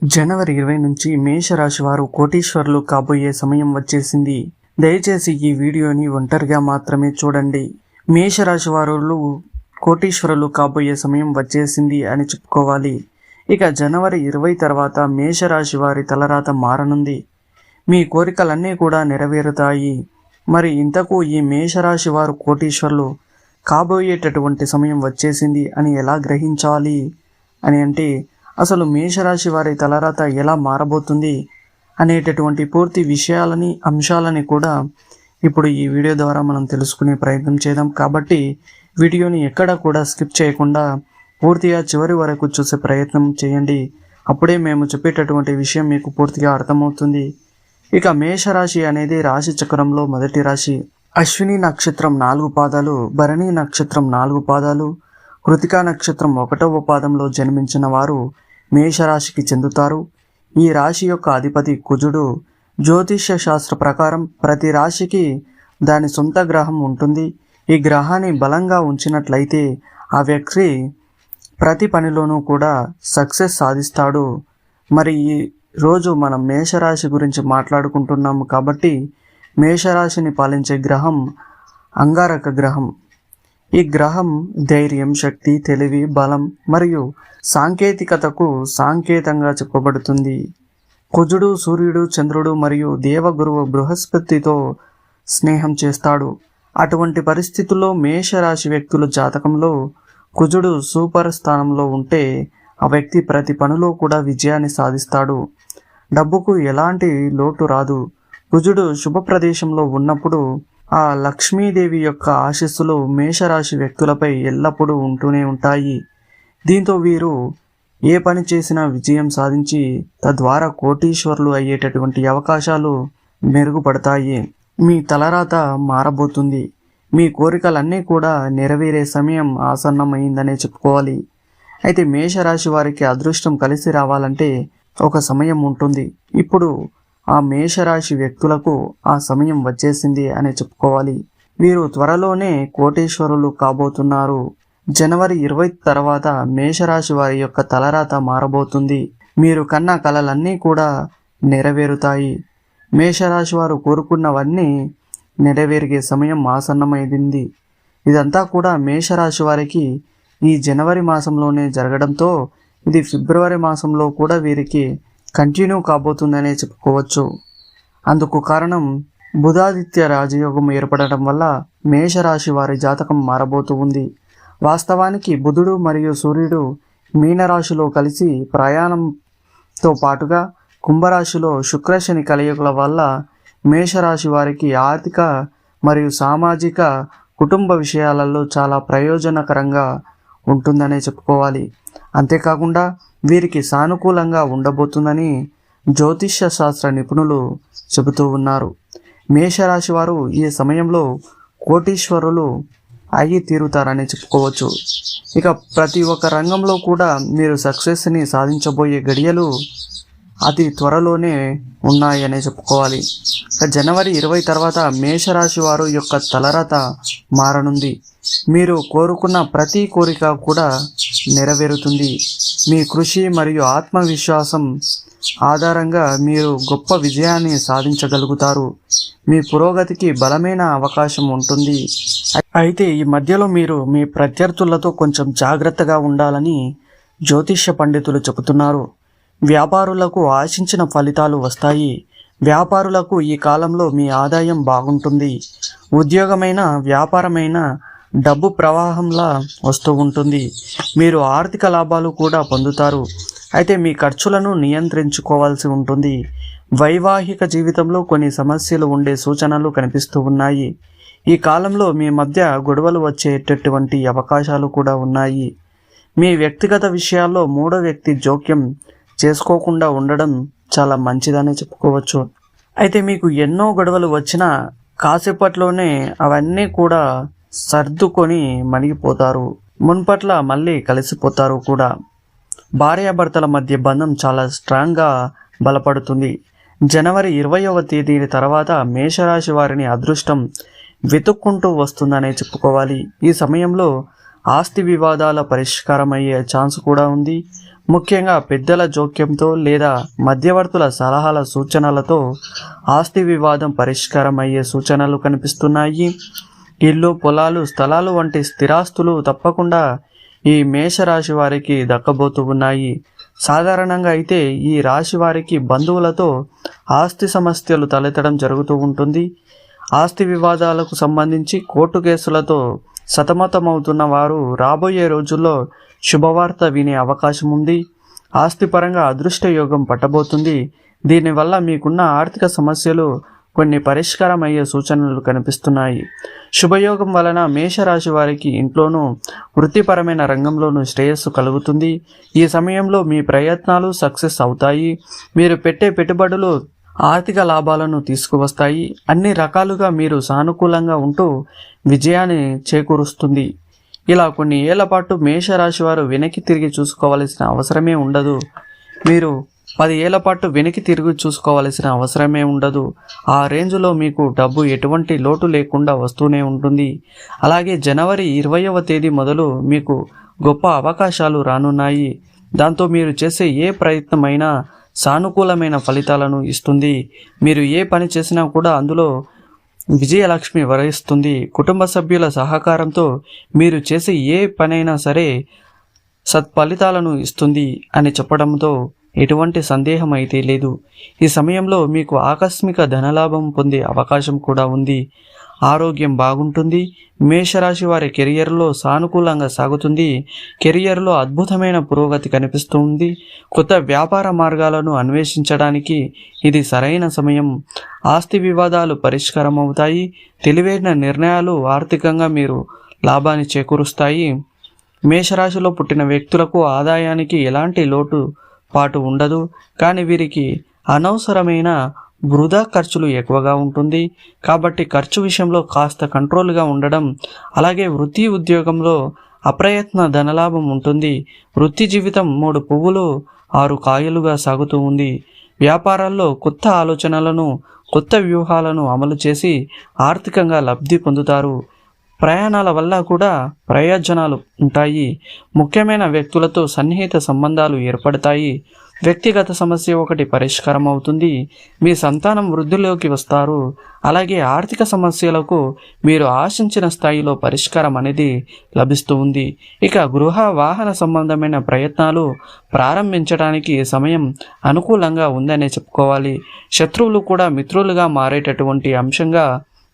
జనవరి 20 నుంచి మేషరాశి వారు కోటీశ్వరులు కాబోయే సమయం వచ్చేసింది. దయచేసి ఈ వీడియోని ఒంటరిగా మాత్రమే చూడండి. మేషరాశి వారు కోటీశ్వరులు కాబోయే సమయం వచ్చేసింది అని చెప్పుకోవాలి. ఇక జనవరి 20 తర్వాత మేషరాశి వారి తలరాత మారనుంది. మీ కోరికలన్నీ కూడా నెరవేరుతాయి. మరి ఇంతకు ఈ మేషరాశి వారు కోటీశ్వరులు కాబోయేటటువంటి సమయం వచ్చేసింది అని ఎలా గ్రహించాలి అని అంటే, అసలు మేషరాశి వారి తలరాత ఎలా మారబోతుంది అనేటటువంటి పూర్తి అంశాలని కూడా ఇప్పుడు ఈ వీడియో ద్వారా మనం తెలుసుకునే ప్రయత్నం చేద్దాం. కాబట్టి వీడియోని ఎక్కడా కూడా స్కిప్ చేయకుండా పూర్తిగా చివరి వరకు చూసే ప్రయత్నం చేయండి. అప్పుడే మేము చెప్పేటటువంటి విషయం మీకు పూర్తిగా అర్థమవుతుంది. ఇక మేషరాశి అనేది రాశి చక్రంలో మొదటి రాశి. అశ్విని నక్షత్రం 4 పాదాలు, భరణి నక్షత్రం 4 పాదాలు, కృతికా నక్షత్రం 1వ పాదంలో జన్మించిన వారు మేషరాశికి చెందుతారు. ఈ రాశి యొక్క అధిపతి కుజుడు. జ్యోతిష్య శాస్త్ర ప్రకారం ప్రతి రాశికి దాని సొంత గ్రహం ఉంటుంది. ఈ గ్రహాన్ని బలంగా ఉంచినట్లయితే ఆ వ్యక్తి ప్రతి పనిలోనూ కూడా సక్సెస్ సాధిస్తాడు. మరి ఈ రోజు మనం మేషరాశి గురించి మాట్లాడుకుంటున్నాము కాబట్టి మేషరాశిని పాలించే గ్రహం అంగారక గ్రహం. ఈ గ్రహం ధైర్యం, శక్తి, తెలివి, బలం మరియు సాంకేతికతకు సంకేతంగా చెప్పబడుతుంది. కుజుడు సూర్యుడు, చంద్రుడు మరియు దేవగురువు బృహస్పతితో స్నేహం చేస్తాడు. అటువంటి పరిస్థితుల్లో మేషరాశి వ్యక్తుల జాతకంలో కుజుడు సూపర్ స్థానంలో ఉంటే ఆ వ్యక్తి ప్రతి పనిలో కూడా విజయాన్ని సాధిస్తాడు. డబ్బుకు ఎలాంటి లోటు రాదు. కుజుడు శుభ ప్రదేశంలో ఉన్నప్పుడు ఆ లక్ష్మీదేవి యొక్క ఆశీస్సులు మేషరాశి వ్యక్తులపై ఎల్లప్పుడూ ఉంటూనే ఉంటాయి. దీంతో వీరు ఏ పని చేసినా విజయం సాధించి తద్వారా కోటీశ్వరులు అయ్యేటటువంటి అవకాశాలు మెరుగుపడతాయి. మీ తలరాత మారబోతుంది. మీ కోరికలన్నీ కూడా నెరవేరే సమయం ఆసన్నమైందనే చెప్పుకోవాలి. అయితే మేషరాశి వారికి అదృష్టం కలిసి రావాలంటే ఒక సమయం ఉంటుంది. ఇప్పుడు ఆ మేషరాశి వ్యక్తులకు ఆ సమయం వచ్చేసింది అని చెప్పుకోవాలి. వీరు త్వరలోనే కోటీశ్వరులు కాబోతున్నారు. జనవరి 20 తర్వాత మేషరాశి వారి యొక్క తలరాత మారబోతుంది. మీరు కన్న కలలన్నీ కూడా నెరవేరుతాయి. మేషరాశి వారు కోరుకున్నవన్నీ నెరవేరే సమయం ఆసన్నమైంది. ఇదంతా కూడా మేషరాశి వారికి ఈ జనవరి మాసంలోనే జరగడంతో ఇది ఫిబ్రవరి మాసంలో కూడా వీరికి కంటిన్యూ కాబోతుందనే చెప్పుకోవచ్చు. అందుకు కారణం బుధాదిత్య రాజయోగం ఏర్పడటం వల్ల మేషరాశి వారి జాతకం మారబోతూ ఉంది. వాస్తవానికి బుధుడు మరియు సూర్యుడు మీనరాశిలో కలిసి ప్రయాణంతో పాటుగా కుంభరాశిలో శుక్రశని కలయికల వల్ల మేషరాశి వారికి ఆర్థిక మరియు సామాజిక కుటుంబ విషయాలలో చాలా ప్రయోజనకరంగా ఉంటుందనే చెప్పుకోవాలి. అంతేకాకుండా వీరికి సానుకూలంగా ఉండబోతుందని జ్యోతిష్య శాస్త్ర నిపుణులు చెబుతూ ఉన్నారు. మేషరాశి వారు ఈ సమయంలో కోటీశ్వరులు అయ్యి తీరుతారని చెప్పుకోవచ్చు. ఇక ప్రతి ఒక్క రంగంలో కూడా మీరు సక్సెస్ని సాధించబోయే గడియలు అతి త్వరలోనే ఉన్నాయనే చెప్పుకోవాలి. జనవరి 20 తర్వాత మేషరాశి వారు యొక్క తలరాత మారనుంది. మీరు కోరుకున్న ప్రతి కోరిక కూడా నెరవేరుతుంది. మీ కృషి మరియు ఆత్మవిశ్వాసం ఆధారంగా మీరు గొప్ప విజయాన్ని సాధించగలుగుతారు. మీ పురోగతికి బలమైన అవకాశం ఉంటుంది. అయితే ఈ మధ్యలో మీరు మీ ప్రత్యర్థులతో కొంచెం జాగ్రత్తగా ఉండాలని జ్యోతిష్య పండితులు చెబుతున్నారు. వ్యాపారులకు ఆశించిన ఫలితాలు వస్తాయి. వ్యాపారులకు ఈ కాలంలో మీ ఆదాయం బాగుంటుంది. ఉద్యోగమైన వ్యాపారమైన డబ్బు ప్రవాహంలా వస్తూ ఉంటుంది. మీరు ఆర్థిక లాభాలు కూడా పొందుతారు. అయితే మీ ఖర్చులను నియంత్రించుకోవాల్సి ఉంటుంది. వైవాహిక జీవితంలో కొన్ని సమస్యలు ఉండే సూచనలు కనిపిస్తూ ఉన్నాయి. ఈ కాలంలో మీ మధ్య గొడవలు వచ్చేటటువంటి అవకాశాలు కూడా ఉన్నాయి. మీ వ్యక్తిగత విషయాల్లో మూడో వ్యక్తి జోక్యం చేసుకోకుండా ఉండడం చాలా మంచిదని చెప్పుకోవచ్చు. అయితే మీకు ఎన్నో గొడవలు వచ్చినా కాసేపట్లోనే అవన్నీ కూడా సర్దుకొని మణిగిపోతారు. మున్పట్ల మళ్ళీ కలిసిపోతారు కూడా. భార్యాభర్తల మధ్య బంధం చాలా స్ట్రాంగ్గా బలపడుతుంది. జనవరి 20వ తేదీ తర్వాత మేషరాశి వారిని అదృష్టం వెతుక్కుంటూ వస్తుందనే చెప్పుకోవాలి. ఈ సమయంలో ఆస్తి వివాదాల పరిష్కారం అయ్యే ఛాన్స్ కూడా ఉంది. ముఖ్యంగా పెద్దల జోక్యంతో లేదా మధ్యవర్తుల సలహాల సూచనలతో ఆస్తి వివాదం పరిష్కారం అయ్యే సూచనలు కనిపిస్తున్నాయి. ఇల్లు, పొలాలు, స్థలాలు వంటి స్థిరాస్తులు తప్పకుండా ఈ మేషరాశి వారికి దక్కబోతూ ఉన్నాయి. సాధారణంగా అయితే ఈ రాశి వారికి బంధువులతో ఆస్తి సమస్యలు తలెత్తడం జరుగుతూ ఉంటుంది. ఆస్తి వివాదాలకు సంబంధించి కోర్టు కేసులతో సతమతమవుతున్న వారు రాబోయే రోజుల్లో శుభవార్త వినే అవకాశం ఉంది. ఆస్తిపరంగా అదృష్ట యోగం పట్టబోతుంది. దీనివల్ల మీకున్న ఆర్థిక సమస్యలు కొన్ని పరిష్కారం అయ్యే సూచనలు కనిపిస్తున్నాయి. శుభయోగం వలన మేషరాశి వారికి ఇంట్లోనూ వృత్తిపరమైన రంగంలోనూ శ్రేయస్సు కలుగుతుంది. ఈ సమయంలో మీ ప్రయత్నాలు సక్సెస్ అవుతాయి. మీరు పెట్టే పెట్టుబడులు ఆర్థిక లాభాలను తీసుకువస్తాయి. అన్ని రకాలుగా మీరు సానుకూలంగా ఉంటూ విజయాన్ని చేకూరుస్తుంది. ఇలా కొన్ని ఏళ్ల పాటు మేషరాశి వారు వెనక్కి తిరిగి చూసుకోవాల్సిన అవసరమే ఉండదు. మీరు 10 ఏళ్ల పాటు వెనక్కి తిరిగి చూసుకోవాల్సిన అవసరమే ఉండదు. ఆ రేంజ్లో మీకు డబ్బు ఎటువంటి లోటు లేకుండా వస్తూనే ఉంటుంది. అలాగే జనవరి 20వ తేదీ మొదలు మీకు గొప్ప అవకాశాలు రానున్నాయి. దాంతో మీరు చేసే ఏ ప్రయత్నమైనా సానుకూలమైన ఫలితాలను ఇస్తుంది. మీరు ఏ పని చేసినా కూడా అందులో విజయలక్ష్మి వరిస్తుంది. కుటుంబ సభ్యుల సహకారంతో మీరు చేసే ఏ పనైనా సరే సత్ఫలితాలను ఇస్తుంది అని చెప్పడంతో ఎటువంటి సందేహం అయితే లేదు. ఈ సమయంలో మీకు ఆకస్మిక ధనలాభం పొందే అవకాశం కూడా ఉంది. ఆరోగ్యం బాగుంటుంది. మేషరాశి వారి కెరియర్లో సానుకూలంగా సాగుతుంది. కెరియర్లో అద్భుతమైన పురోగతి కనిపిస్తుంది. కొత్త వ్యాపార మార్గాలను అన్వేషించడానికి ఇది సరైన సమయం. ఆస్తి వివాదాలు పరిష్కారం అవుతాయి. తెలివైన నిర్ణయాలు ఆర్థికంగా మీరు లాభాన్ని చేకూరుస్తాయి. మేషరాశిలో పుట్టిన వ్యక్తులకు ఆదాయానికి ఎలాంటి లోటు పాటు ఉండదు. కానీ వీరికి అనవసరమైన వృధా ఖర్చులు ఎక్కువగా ఉంటుంది. కాబట్టి ఖర్చు విషయంలో కాస్త కంట్రోల్గా ఉండడం, అలాగే వృత్తి ఉద్యోగంలో అప్రయత్న ధనలాభం ఉంటుంది. వృత్తి జీవితం 3 పువ్వులు 6 కాయలుగా సాగుతూ ఉంది. వ్యాపారాల్లో కొత్త ఆలోచనలను, కొత్త వ్యూహాలను అమలు చేసి ఆర్థికంగా లబ్ధి పొందుతారు. ప్రయాణాల వల్ల కూడా ప్రయోజనాలు ఉంటాయి. ముఖ్యమైన వ్యక్తులతో సన్నిహిత సంబంధాలు ఏర్పడతాయి. వ్యక్తిగత సమస్య ఒకటి పరిష్కారం అవుతుంది. మీ సంతానం వృద్ధిలోకి వస్తారు. అలాగే ఆర్థిక సమస్యలకు మీరు ఆశించిన స్థాయిలో పరిష్కారం అనేది లభిస్తూ ఉంది. ఇక గృహ వాహన సంబంధమైన ప్రయత్నాలు ప్రారంభించడానికి సమయం అనుకూలంగా ఉందనే చెప్పుకోవాలి. శత్రువులు కూడా మిత్రులుగా మారేటటువంటి అంశంగా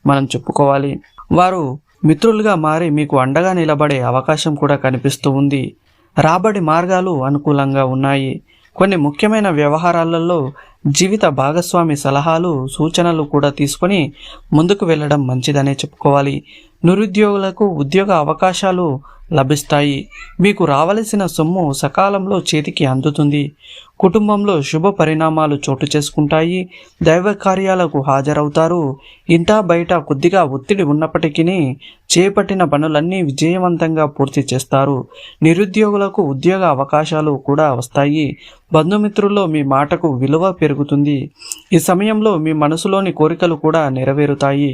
మనం చెప్పుకోవాలి. వారు మిత్రులుగా మారి మీకు అండగా నిలబడే అవకాశం కూడా కనిపిస్తూ ఉంది. రాబడి మార్గాలు అనుకూలంగా ఉన్నాయి. కొన్ని ముఖ్యమైన వ్యవహారాలలో జీవిత భాగస్వామి సలహాలు, సూచనలు కూడా తీసుకొని ముందుకు వెళ్ళడం మంచిదనే చెప్పుకోవాలి. నిరుద్యోగులకు ఉద్యోగ అవకాశాలు లభిస్తాయి. మీకు రావలసిన సొమ్ము సకాలంలో చేతికి అందుతుంది. కుటుంబంలో శుభ పరిణామాలు చోటు చేసుకుంటాయి. దైవ కార్యాలకు హాజరవుతారు. ఇంటా బయట కొద్దిగా ఒత్తిడి ఉన్నప్పటికీ చేపట్టిన పనులన్నీ విజయవంతంగా పూర్తి చేస్తారు. నిరుద్యోగులకు ఉద్యోగ అవకాశాలు కూడా వస్తాయి. బంధుమిత్రుల్లో మీ మాటకు విలువ పెరుగుతుంది. ఈ సమయంలో మీ మనసులోని కోరికలు కూడా నెరవేరుతాయి.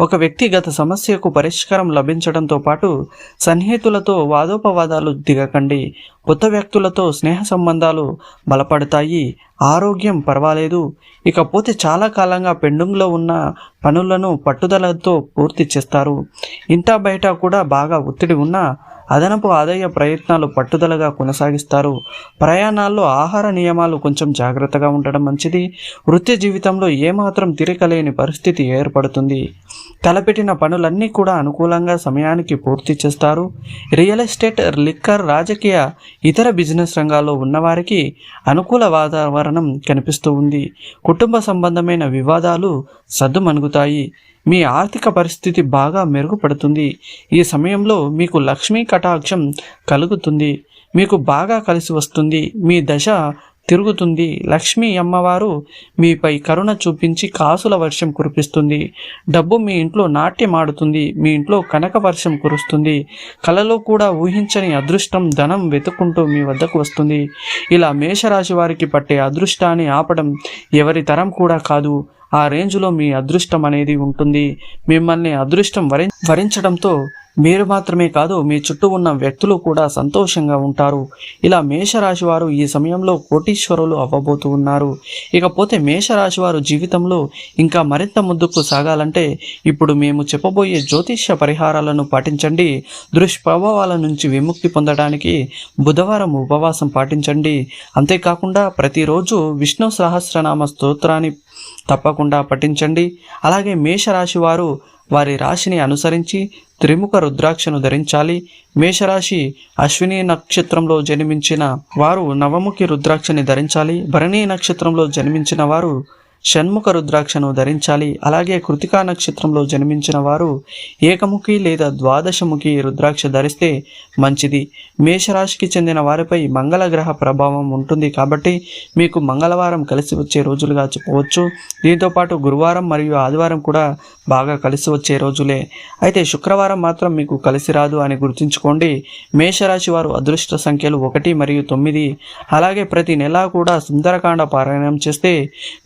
ఒక వ్యక్తిగత సమస్యకు పరిష్కారం లభించడంతో పాటు సన్నిహితులతో వాదోపవాదాలు దిగకండి. కొత్త వ్యక్తులతో స్నేహ సంబంధాలు బలపడతాయి. ఆరోగ్యం పర్వాలేదు. ఇకపోతే చాలా కాలంగా పెండింగ్లో ఉన్న పనులను పట్టుదలతో పూర్తి చేస్తారు. ఇంటా బయట కూడా బాగా ఒత్తిడి ఉన్నా అదనపు ఆదాయ ప్రయత్నాలు పట్టుదలగా కొనసాగిస్తారు. ప్రయాణాల్లో ఆహార నియమాలు కొంచెం జాగ్రత్తగా ఉండడం మంచిది. వృత్తి జీవితంలో ఏమాత్రం తిరగలేని పరిస్థితి ఏర్పడుతుంది. తలపెట్టిన పనులన్నీ కూడా అనుకూలంగా సమయానికి పూర్తి చేస్తారు. రియల్ ఎస్టేట్, లిక్కర్, రాజకీయ, ఇతర బిజినెస్ రంగాల్లో ఉన్నవారికి అనుకూల వాతావరణం కనిపిస్తూ ఉంది. కుటుంబ సంబంధమైన వివాదాలు సద్దుమణుగుతాయి. మీ ఆర్థిక పరిస్థితి బాగా మెరుగుపడుతుంది. ఈ సమయంలో మీకు లక్ష్మీ కటాక్షం కలుగుతుంది. మీకు బాగా కలిసి వస్తుంది. మీ దశ తిరుగుతుంది. లక్ష్మీ అమ్మవారు మీపై కరుణ చూపించి కాసుల వర్షం కురిపిస్తుంది. డబ్బు మీ ఇంట్లో నాట్యమాడుతుంది. మీ ఇంట్లో కనక వర్షం కురుస్తుంది. కలలో కూడా ఊహించని అదృష్టం, ధనం వెతుక్కుంటూ మీ వద్దకు వస్తుంది. ఇలా మేషరాశి వారికి పట్టే అదృష్టాన్ని ఆపడం ఎవరి తరం కూడా కాదు. ఆ రేంజ్లో మీ అదృష్టం అనేది ఉంటుంది. మిమ్మల్ని అదృష్టం వరించడంతో మీరు మాత్రమే కాదు మీ చుట్టూ ఉన్న వ్యక్తులు కూడా సంతోషంగా ఉంటారు. ఇలా మేషరాశి వారు ఈ సమయంలో కోటీశ్వరులు అవ్వబోతు ఉన్నారు. ఇకపోతే మేషరాశి వారు జీవితంలో ఇంకా మరింత ముందుకు సాగాలంటే ఇప్పుడు మేము చెప్పబోయే జ్యోతిష్య పరిహారాలను పాటించండి. దుష్ప్రభావాల నుంచి విముక్తి పొందడానికి బుధవారం ఉపవాసం పాటించండి. అంతేకాకుండా ప్రతిరోజు విష్ణు సహస్రనామ స్తోత్రాన్ని తప్పకుండా పఠించండి. అలాగే మేషరాశి వారు వారి రాశిని అనుసరించి త్రిముఖ రుద్రాక్షను ధరించాలి. మేషరాశి అశ్విని నక్షత్రంలో జన్మించిన వారు నవముఖి రుద్రాక్షని ధరించాలి. భరణి నక్షత్రంలో జన్మించిన వారు షణ్ముఖ రుద్రాక్షను ధరించాలి. అలాగే కృతికా నక్షత్రంలో జన్మించిన వారు ఏకముఖి లేదా ద్వాదశముఖి రుద్రాక్ష ధరిస్తే మంచిది. మేషరాశికి చెందిన వారిపై మంగళ గ్రహ ప్రభావం ఉంటుంది కాబట్టి మీకు మంగళవారం కలిసి వచ్చే రోజులుగా చెప్పవచ్చు. దీంతోపాటు గురువారం మరియు ఆదివారం కూడా బాగా కలిసి వచ్చే రోజులే. అయితే శుక్రవారం మాత్రం మీకు కలిసి రాదు అని గుర్తుంచుకోండి. మేషరాశి వారు అదృష్ట సంఖ్యలు 1 మరియు 9. అలాగే ప్రతి నెలా కూడా సుందరకాండ పారాయణం చేస్తే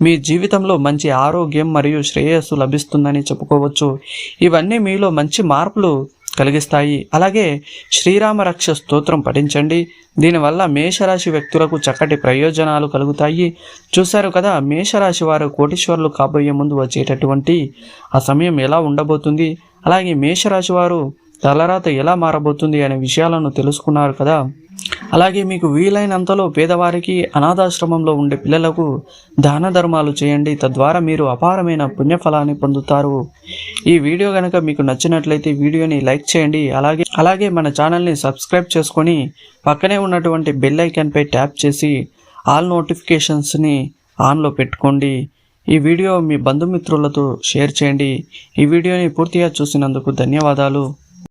మీ జీవితంలో మంచి ఆరోగ్యం మరియు శ్రేయస్సు లభిస్తుందని చెప్పుకోవచ్చు. ఇవన్నీ మీలో మంచి మార్పులు కలిగిస్తాయి. అలాగే శ్రీరామ రక్ష స్తోత్రం పఠించండి. దీనివల్ల మేషరాశి వ్యక్తులకు చక్కటి ప్రయోజనాలు కలుగుతాయి. చూశారు కదా, మేషరాశి వారు కోటీశ్వరులు కాబోయే ముందు వచ్చేటటువంటి ఆ సమయం ఎలా ఉండబోతుంది, అలాగే మేషరాశి వారు తలరాత ఎలా మారబోతుంది అనే విషయాలను తెలుసుకున్నారు కదా. అలాగే మీకు వీలైనంతలో పేదవారికి, అనాథాశ్రమంలో ఉండే పిల్లలకు దాన ధర్మాలు చేయండి. తద్వారా మీరు అపారమైన పుణ్యఫలాన్ని పొందుతారు. ఈ వీడియో కనుక మీకు నచ్చినట్లయితే వీడియోని లైక్ చేయండి. అలాగే మన ఛానల్ని సబ్స్క్రైబ్ చేసుకొని పక్కనే ఉన్నటువంటి బెల్ ఐకాన్పై ట్యాప్ చేసి ఆల్ నోటిఫికేషన్స్ని ఆన్లో పెట్టుకోండి. ఈ వీడియో మీ బంధుమిత్రులతో షేర్ చేయండి. ఈ వీడియోని పూర్తిగా చూసినందుకు ధన్యవాదాలు.